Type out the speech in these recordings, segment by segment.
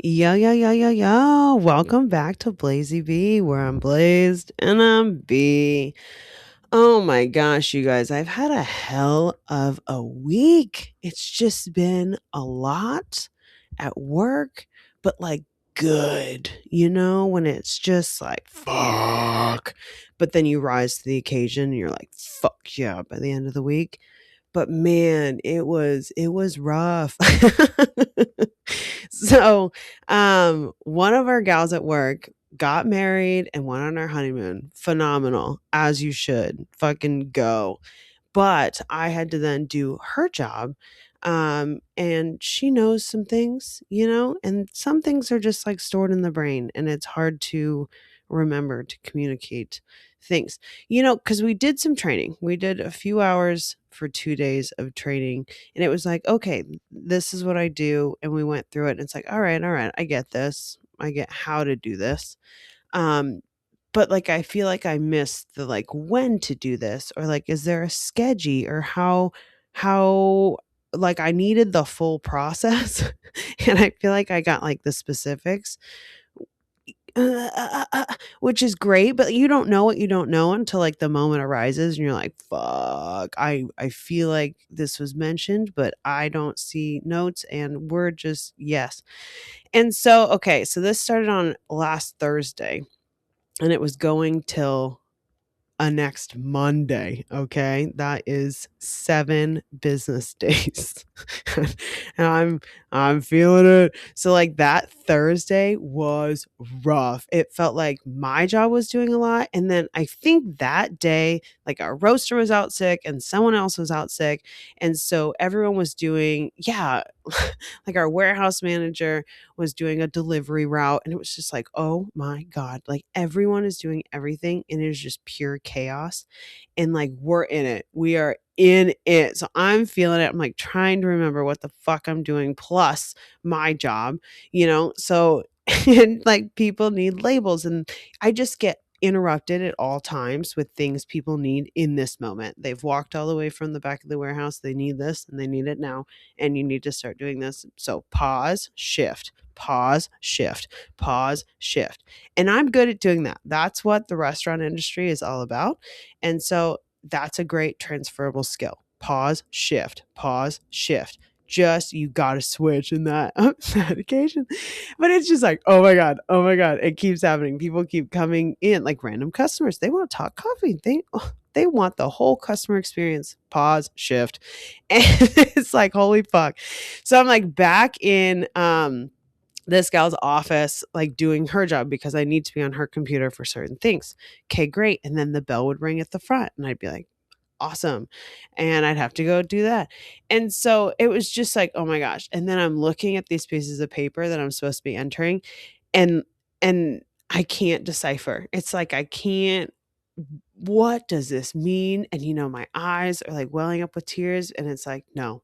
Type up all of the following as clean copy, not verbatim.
Yo. Welcome back to Blazy B, where I'm blazed and I'm B. Oh my gosh, you guys, I've had a hell of a week. It's just been a lot at work, but like good, when it's just like fuck. But then you rise to the occasion and you're like, fuck yeah, by the end of the week. But man, it was rough. So, one of our gals at work got married and went on our honeymoon. Phenomenal, as you should. Fucking go. But I had to then do her job. And she knows some things, and some things are just like stored in the brain and it's hard to remember to communicate things, because we did some training. We did a few hours for 2 days of training, and it was like, okay, this is what I do. And we went through it, and it's like, all right, I get this. I get how to do this. Um, but like I feel like I missed the like when to do this, or like is there a schedule, or how like I needed the full process. And I feel like I got like the specifics, which is great, but you don't know what you don't know until like the moment arises and you're like, fuck, I feel like this was mentioned, but I don't see notes, and we're just yes. And so okay, so this started on last Thursday, and it was going till next Monday. Okay. That is 7 business days. And I'm feeling it. So like that Thursday was rough. It felt like my job was doing a lot. And then I think that day, like our roaster was out sick and someone else was out sick. And so everyone was doing, yeah, like our warehouse manager was doing a delivery route, and it was just like, oh my god, like everyone is doing everything and it is just pure chaos. And like we're in it, we are in it. So I'm feeling it. I'm like trying to remember what the fuck I'm doing plus my job, so and like people need labels, and I just get interrupted at all times with things people need in this moment. They've walked all the way from the back of the warehouse, they need this and they need it now, and you need to start doing this. So pause, shift, pause, shift, pause, shift. And I'm good at doing that. That's what the restaurant industry is all about. And so that's a great transferable skill. Pause, shift, pause, shift. Just you got to switch in that, that occasion. But it's just like, oh my god, oh my god, it keeps happening. People keep coming in, like random customers. They want to talk coffee. They want the whole customer experience. Pause, shift. And it's like, holy fuck. So I'm like back in this gal's office, like doing her job because I need to be on her computer for certain things. Okay, great. And then the bell would ring at the front and I'd be like, awesome. And I'd have to go do that. And so it was just like, oh my gosh. And then I'm looking at these pieces of paper that I'm supposed to be entering, and I can't decipher. It's like I can't, what does this mean? And my eyes are like welling up with tears, and it's like, no,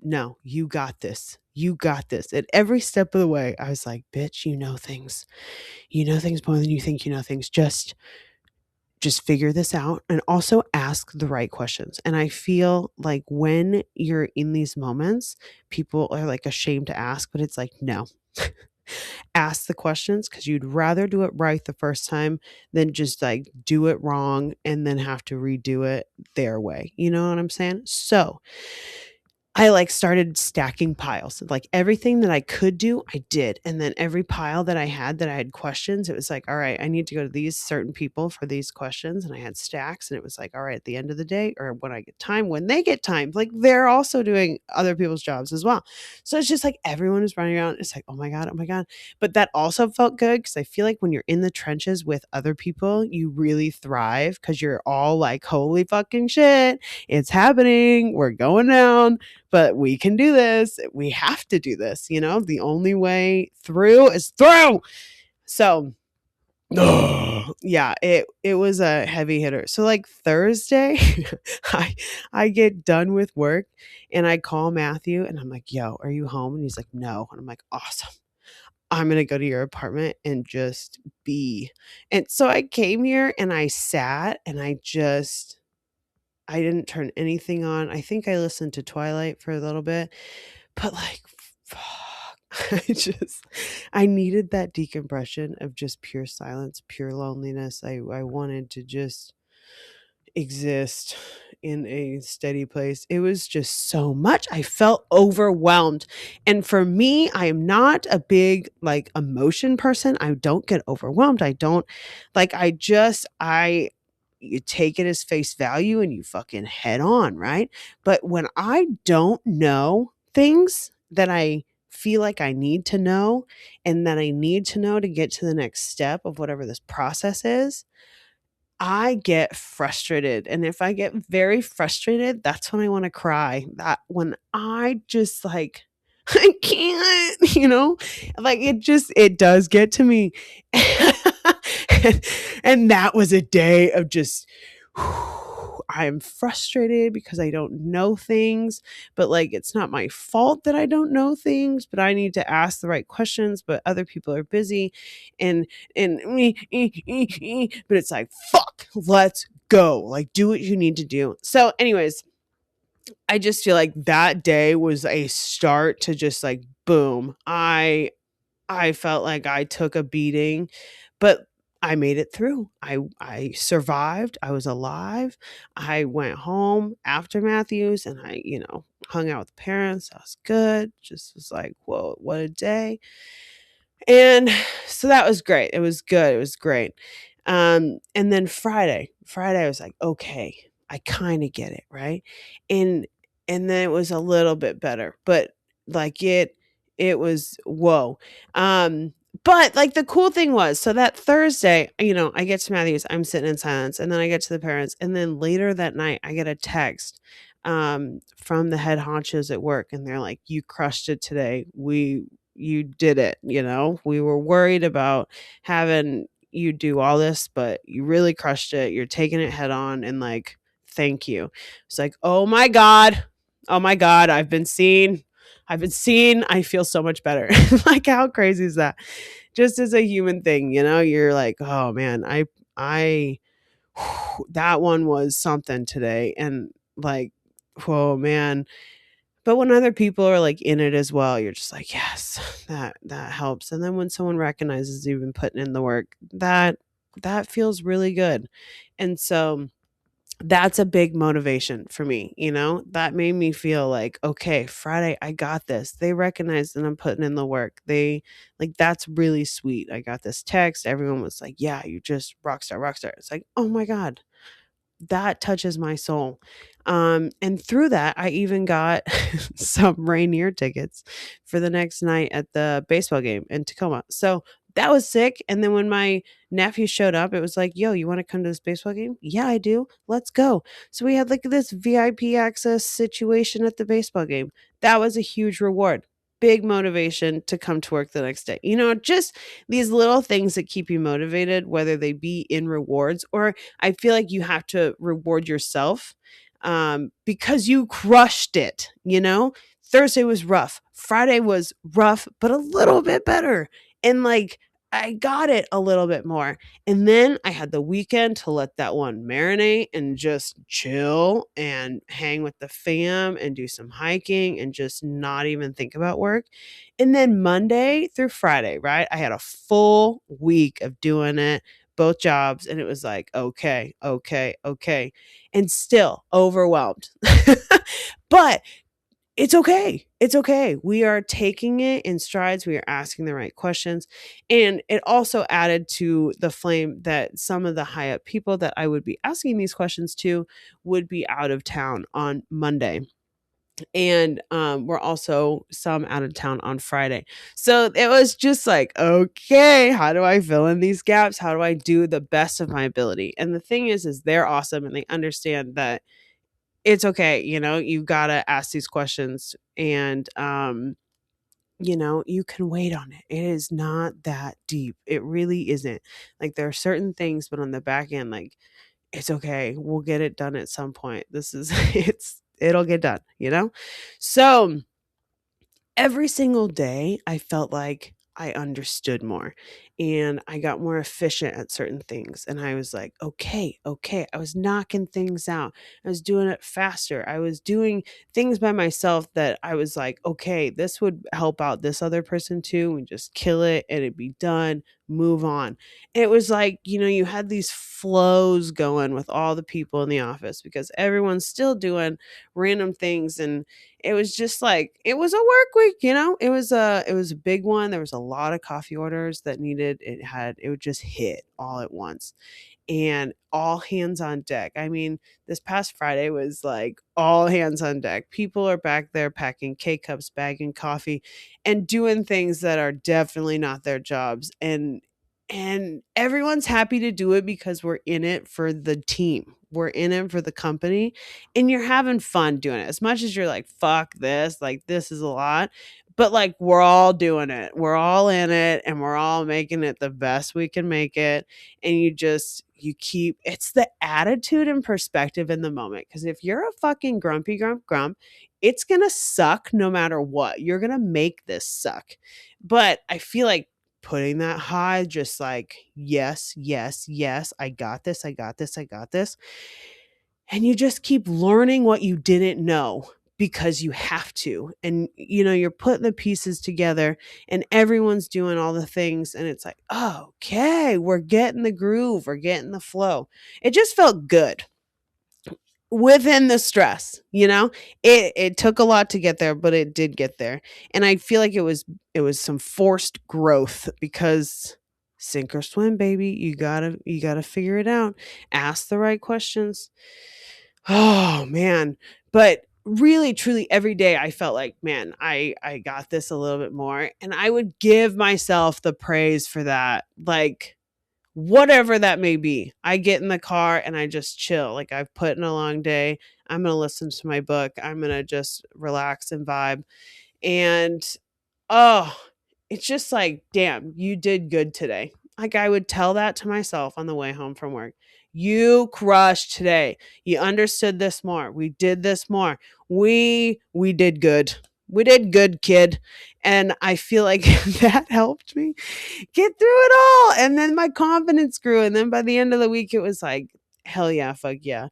no, you got this. You got this. At every step of the way, I was like, bitch, you know things. You know things more than you think you know things. Just figure this out, and also ask the right questions. And I feel like when you're in these moments, people are like ashamed to ask, but it's like, no. Ask the questions, because you'd rather do it right the first time than just like do it wrong and then have to redo it their way. You know what I'm saying? So I like started stacking piles. Like everything that I could do, I did. And then every pile that I had questions, it was like, all right, I need to go to these certain people for these questions. And I had stacks, and it was like, all right, at the end of the day, or when I get time, when they get time, like they're also doing other people's jobs as well. So it's just like everyone is running around. It's like, oh my God, oh my God. But that also felt good, because I feel like when you're in the trenches with other people, you really thrive, because you're all like, holy fucking shit, it's happening. We're going down, but we can do this. We have to do this. The only way through is through. So, yeah, it was a heavy hitter. So like Thursday, I get done with work and I call Matthew and I'm like, yo, are you home? And he's like, no. And I'm like, awesome. I'm going to go to your apartment and just be. And so I came here and I sat and I didn't turn anything on. I think I listened to Twilight for a little bit, but like, fuck, I just I needed that decompression of just pure silence, pure loneliness. I wanted to just exist in a steady place. It was just so much. I felt overwhelmed. And for me, I am not a big like emotion person. I don't get overwhelmed. I don't like I you take it as face value and you fucking head on, right? But when I don't know things that I feel like I need to know and that I need to know to get to the next step of whatever this process is, I get frustrated, and if I get very frustrated, that's when I wanna cry. That when I just, like, I can't, Like, it does get to me. And and that was a day of just, I'm frustrated because I don't know things, but, like, it's not my fault that I don't know things, but I need to ask the right questions, but other people are busy, and but it's like, fuck, let's go. Like, do what you need to do. So, anyways, I just feel like that day was a start to just like boom. I felt like I took a beating, but I made it through. I survived. I was alive. I went home after Matthews and I hung out with the parents. I was good. Just was like, whoa, what a day. And so that was great. It was good. It was great. And then Friday I was like, okay, I kind of get it, right? And and then it was a little bit better, but like it was whoa. Um but like the cool thing was, so that Thursday, I get to Matthews, I'm sitting in silence, and then I get to the parents, and then later that night I get a text from the head honchos at work, and they're like, you crushed it today. You did it. We were worried about having you do all this, but you really crushed it. You're taking it head on, and like, thank you. It's like, oh my God. Oh my God. I've been seen. I've been seen. I feel so much better. Like, how crazy is that? Just as a human thing, you're like, oh man, I, that one was something today. And like, oh man, but when other people are, like, in it as well, you're just like, "Yes, that helps." And then when someone recognizes you've been putting in the work, that feels really good. And so that's a big motivation for me. That made me feel like, "Okay, Friday, I got this." They recognize that I'm putting in the work. That's really sweet. I got this text. Everyone was like, "Yeah, you just rock star, rock star." It's like, "Oh my god." That touches my soul. And through that, I even got some Rainier tickets for the next night at the baseball game in Tacoma. So that was sick. And then when my nephew showed up, it was like, yo, you want to come to this baseball game? Yeah, I do. Let's go. So we had like this VIP access situation at the baseball game. That was a huge reward. Big motivation to come to work the next day. Just these little things that keep you motivated, whether they be in rewards or I feel like you have to reward yourself because you crushed it. Thursday was rough. Friday was rough, but a little bit better. And like, I got it a little bit more. And then I had the weekend to let that one marinate and just chill and hang with the fam and do some hiking and just not even think about work. And then Monday through Friday, right? I had a full week of doing it, both jobs. And it was like, okay, okay, okay. And still overwhelmed. But it's okay. It's okay. We are taking it in strides. We are asking the right questions. And it also added to the flame that some of the high up people that I would be asking these questions to would be out of town on Monday. And we're also some out of town on Friday. So it was just like, okay, how do I fill in these gaps? How do I do the best of my ability? And the thing is they're awesome and they understand that it's okay, you gotta ask these questions and you can wait on it. It is not that deep. It really isn't. Like there are certain things, but on the back end, like it's okay. We'll get it done at some point. This is it'll get done. So every single day I felt like I understood more and I got more efficient at certain things. And I was like, okay, okay. I was knocking things out. I was doing it faster. I was doing things by myself that I was like, okay, this would help out this other person too. And just kill it and it'd be done, move on. It was like, you had these flows going with all the people in the office because everyone's still doing random things. And it was just like it was a work week, it was a big one. There was a lot of coffee orders that needed it would just hit all at once and all hands on deck. I mean, this past Friday was like all hands on deck. People are back there packing K cups, bagging coffee, and doing things that are definitely not their jobs. And everyone's happy to do it because we're in it for the team. We're in it for the company and you're having fun doing it. As much as you're like, fuck this, like this is a lot. But like we're all doing it. We're all in it and we're all making it the best we can make it and you keep it's the attitude and perspective in the moment because if you're a fucking grumpy grump, it's gonna suck no matter what. You're gonna make this suck. But I feel like putting that high, just like yes, yes, yes, I got this, I got this, I got this, and you just keep learning what you didn't know because you have to. And you're putting the pieces together and everyone's doing all the things and it's like, oh, okay, we're getting the groove, we're getting the flow. It just felt good within the stress. It took a lot to get there, but it did get there. And I feel like it was some forced growth because sink or swim, baby. You gotta figure it out. Ask the right questions. Oh, man. But really, truly, every day I felt like, man, I got this a little bit more. And I would give myself the praise for that. Like, whatever that may be. I get in the car and I just chill. Like, I've put in a long day. I'm going to listen to my book. I'm going to just relax and vibe. And oh, it's just like, damn, you did good today. Like I would tell that to myself on the way home from work. You crushed today. You understood this more. We did this more. We did good. We did good, kid. And I feel like that helped me get through it all. And then my confidence grew. And then by the end of the week, it was like, hell yeah, fuck yeah.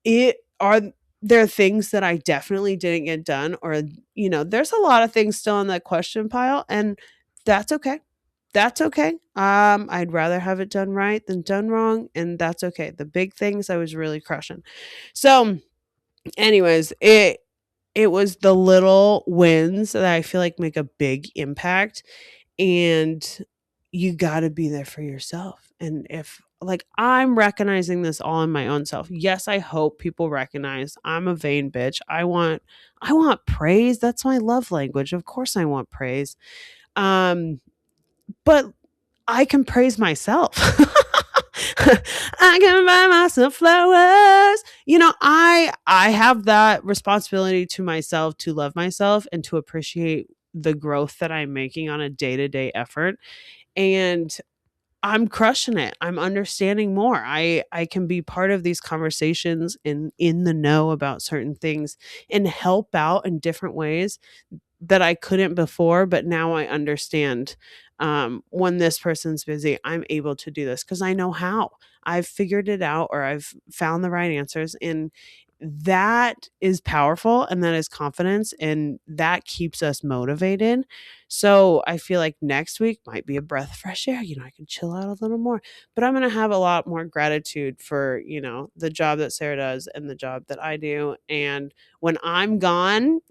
It are there things that I definitely didn't get done or there's a lot of things still on that question pile and that's okay. That's okay. I'd rather have it done right than done wrong and that's okay. The big things I was really crushing. So anyways, it was the little wins that I feel like make a big impact and you got to be there for yourself. And if like I'm recognizing this all in my own self. Yes, I hope people recognize I'm a vain bitch. I want praise. That's my love language. Of course I want praise. But I can praise myself. I can buy myself flowers. I have that responsibility to myself to love myself and to appreciate the growth that I'm making on a day-to-day effort. And I'm crushing it. I'm understanding more. I can be part of these conversations and in the know about certain things and help out in different ways that I couldn't before, but now I understand when this person's busy, I'm able to do this because I know how. I've figured it out or I've found the right answers. And that is powerful and that is confidence and that keeps us motivated. So I feel like next week might be a breath of fresh air. I can chill out a little more, but I'm going to have a lot more gratitude for, the job that Sarah does and the job that I do. And when I'm gone,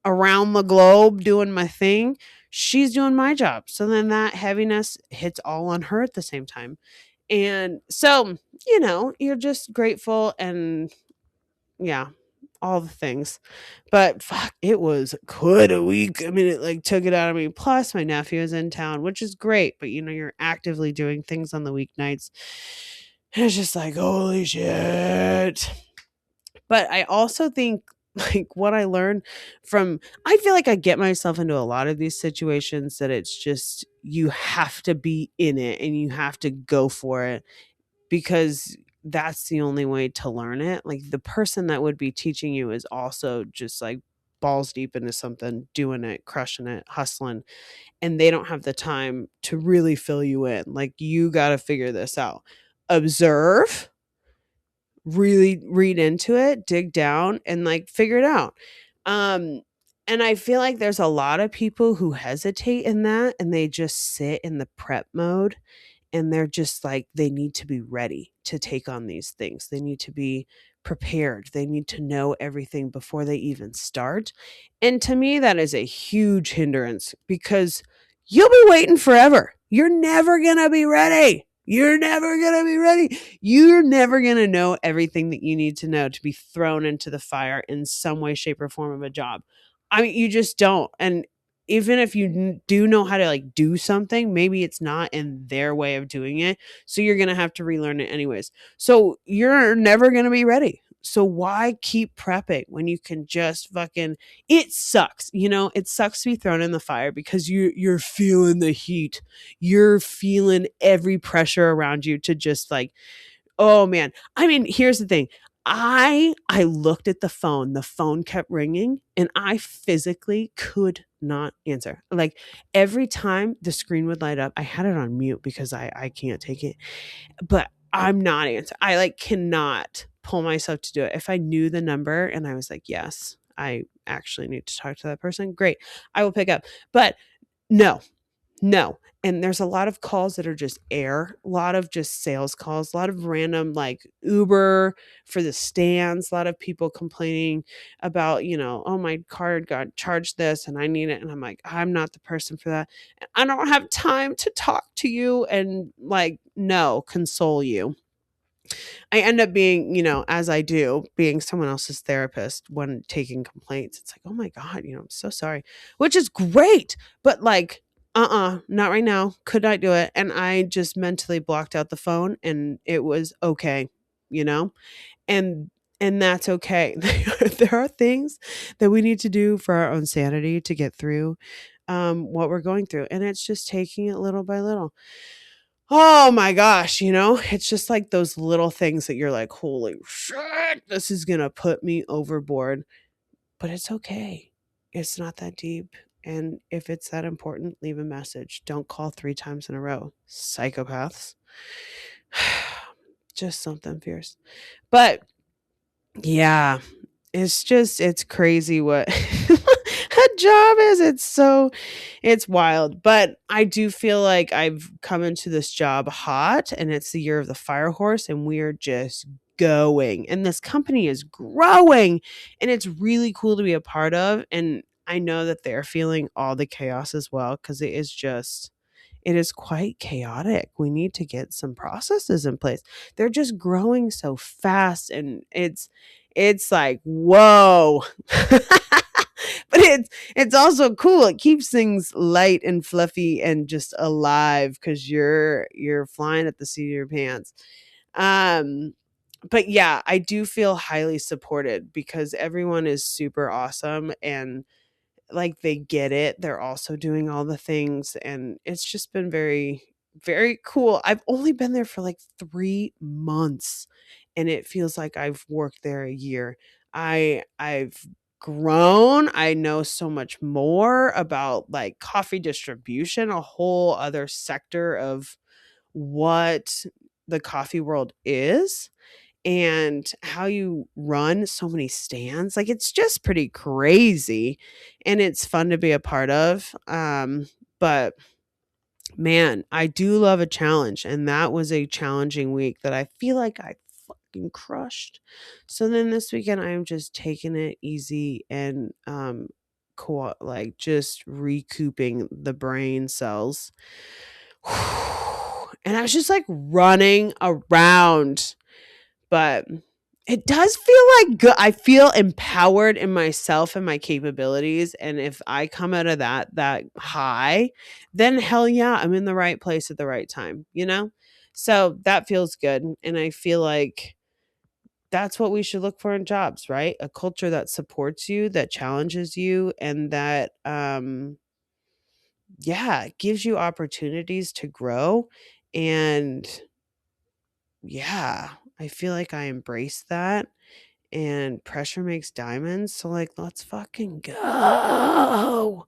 around the globe doing my thing, she's doing my job. So then that heaviness hits all on her at the same time. And so, you're just grateful and yeah, all the things. But fuck, it was quite a week. I mean, it like took it out of me. Plus, my nephew is in town, which is great, but you're actively doing things on the weeknights. And it's just like, holy shit. But I also think like what I learned from I feel like I get myself into a lot of these situations that it's just you have to be in it and you have to go for it because that's the only way to learn it. Like the person that would be teaching you is also just like balls deep into something, doing it, crushing it, hustling, and they don't have the time to really fill you in. Like, you got to figure this out. Observe, really read into it, dig down, and like figure it out. Um, and I feel like there's a lot of people who hesitate in that and they just sit in the prep mode, and they're just like, they need to be ready to take on these things. They need to be prepared. They need to know everything before they even start. And to me, that is a huge hindrance because you'll be waiting forever. You're never going to be ready. You're never going to be ready. You're never going to know everything that you need to know to be thrown into the fire in some way, shape, or form of a job. I mean, you just don't. And even if you do know how to like do something, maybe it's not in their way of doing it. So you're going to have to relearn it anyways. So you're never going to be ready. So why keep prepping when you can just fucking, it sucks. You know, it sucks to be thrown in the fire because you're feeling the heat. You're feeling every pressure around you to just like, oh man. I mean, here's the thing. I looked at the phone. The phone kept ringing and I physically could not answer. Like, every time the screen would light up, I had it on mute because I can't take it. But I'm not answering. I like cannot pull myself to do it. If I knew the number and I was like, yes, I actually need to talk to that person, great. I will pick up. But no, no. And there's a lot of calls that are just air, a lot of just sales calls, a lot of random like Uber for the stands, a lot of people complaining about, you know, oh, my card got charged this and I need it. And I'm like, I'm not the person for that. I don't have time to talk to you and like, no, console you. I end up being, you know, as I do, being someone else's therapist when taking complaints. It's like, oh my God, you know, I'm so sorry, which is great. But like, not right now. Could not do it. And I just mentally blocked out the phone and it was okay, you know? And that's okay. There are things that we need to do for our own sanity to get through what we're going through. And it's just taking it little by little. Oh my gosh, you know, it's just like those little things that you're like, holy shit, this is gonna put me overboard. But it's okay. It's not that deep. And if it's that important, leave a message. Don't call 3 times in a row. Psychopaths. Just something fierce. But yeah, it's crazy what a job is. It's wild. But I do feel like I've come into this job hot and it's the year of the fire horse and we're just going. And this company is growing and it's really cool to be a part of. And I know that they're feeling all the chaos as well because it is quite chaotic. We need to get some processes in place. They're just growing so fast and it's like, whoa. But it's also cool. It keeps things light and fluffy and just alive because you're flying at the seat of your pants. Um, but yeah, I do feel highly supported because everyone is super awesome and like they get it. They're also doing all the things and it's just been very very cool. I've only been there for like 3 months and it feels like I've worked there a year. I've grown. I know so much more about like coffee distribution, a whole other sector of what the coffee world is and how you run so many stands. Like, it's just pretty crazy and it's fun to be a part of. But man, I do love a challenge. And that was a challenging week that I feel like I fucking crushed. So then this weekend, I am just taking it easy and, like just recouping the brain cells. And I was just like running around, but it does feel like good. I feel empowered in myself and my capabilities, and if I come out of that high, then hell yeah, I'm in the right place at the right time, you know? So that feels good, and I feel like that's what we should look for in jobs, right? A culture that supports you, that challenges you, and that yeah, gives you opportunities to grow. And yeah, I feel like I embrace that and pressure makes diamonds. So like, let's fucking go.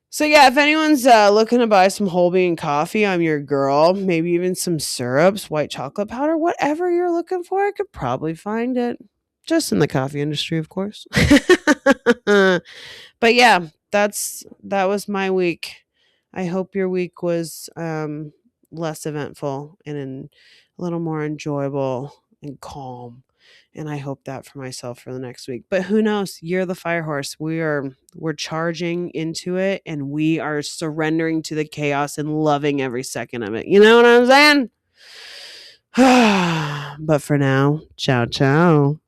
So yeah, if anyone's looking to buy some whole bean coffee, I'm your girl. Maybe even some syrups, white chocolate powder, whatever you're looking for, I could probably find it. Just in the coffee industry, of course. But yeah, that was my week. I hope your week was less eventful and a little more enjoyable and calm. And I hope that for myself for the next week. But who knows? You're the fire horse. We're charging into it and we are surrendering to the chaos and loving every second of it. You know what I'm saying? But for now, ciao ciao.